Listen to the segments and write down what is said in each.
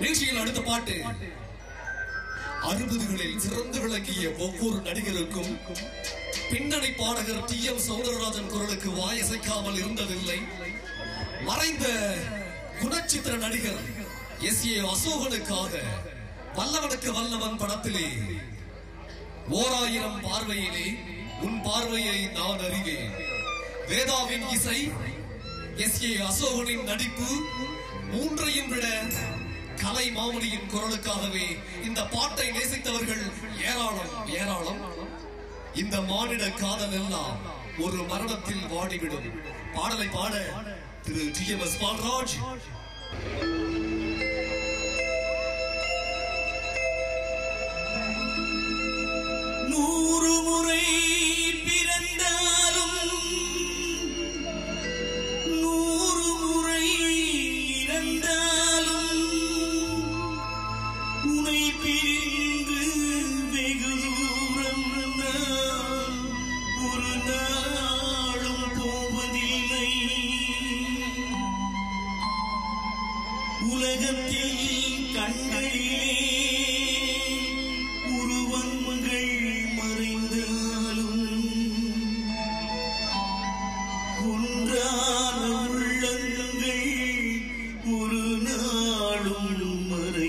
நிகழ்ச்சியில் அடுத்த பாட்டு 60களில் சிறந்து விளங்கிய ஒவ்வொரு நடிகருக்கும் பின்னணி பாடகர் TM சௌந்தரராஜன் குரலுக்கு வாயசைக்காமல் இருந்ததில்லை. மறைந்த குணச்சித்திர நடிகர் SA அசோகனுக்காக வல்லவனுக்கு வல்லவன் படத்திலே 1000 பார்வையிலே உன் பார்வையை நான் அறிவேன், வேதாவின் இசை, SA அசோகனின் நடிப்பு, மூன்றையும் விட கலை மாமணியின் குரலுக்காகவே இந்த பாட்டை நேசித்தவர்கள் ஏராளம் ஏராளம். இந்த மானிட காதல் எல்லாம் ஒரு மரணத்தில் வாடிவிடும். பாடலை பாட திரு TMS பால்ராஜ். நூறு முறை பிறந்தாலும் 100 முறை இறந்தாலும் உனை பிரிந்து வெகு தூரம் நான் ஒரு நாளும் போவதில்லை. உலகத்தில் கண்களிலே உருவங்கள் மறைந்தாலும் ஒன்றான உள்ளங்கள் ஒரு நாளும் மறைவதில்லை.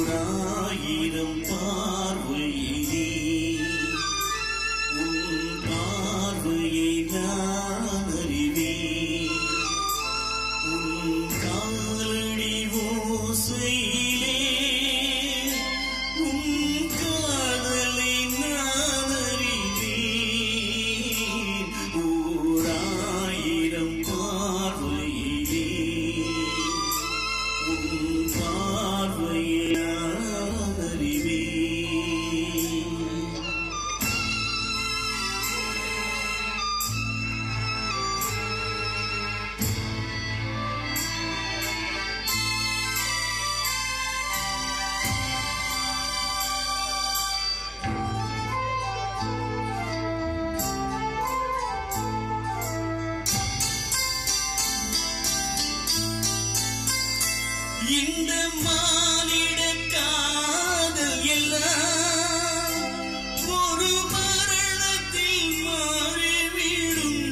ஓராயிரம் பார்வையிலே உன் பார்வையை நான் அறிவேன். உன் காலடி ஓசையிலே உன் காதலை நான் அறிவேன். ஓராயிரம் பார்வையிலே உன் பார்வையை நான் அறிவேன். இந்த மானிட காதல் எல்லாம் ஒரு மரணத்தில் மாறிவிடும்.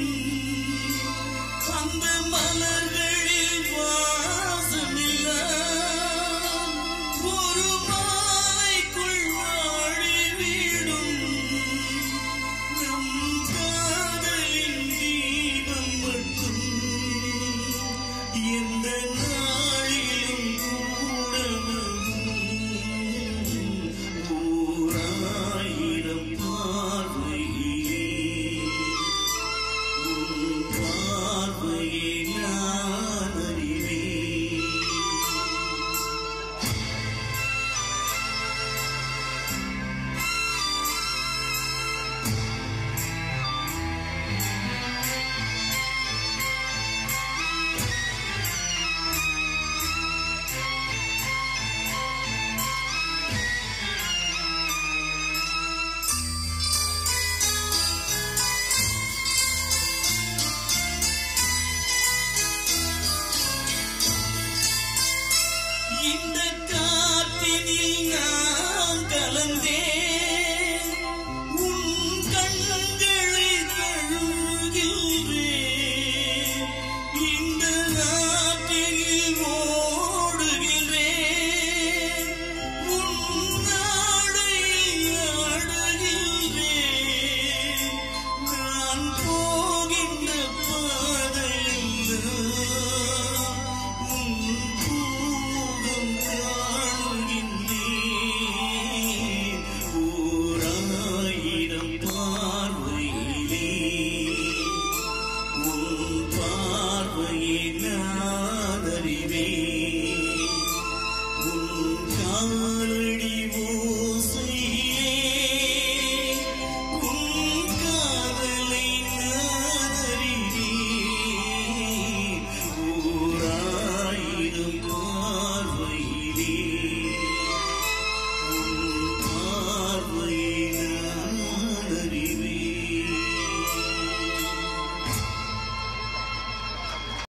அந்த மலர்களில் வாசமெல்லாம் ஒரு மாலைக்குள் வாழிவிடும். நம் காதலின் தீபம் மட்டும் எந்த நாளிலும் ஓராயிரம் பார்வையிலே உன் பார்வையை நான் அறிவேன். இந்த காற்றினில் நான் கலந்தேன்.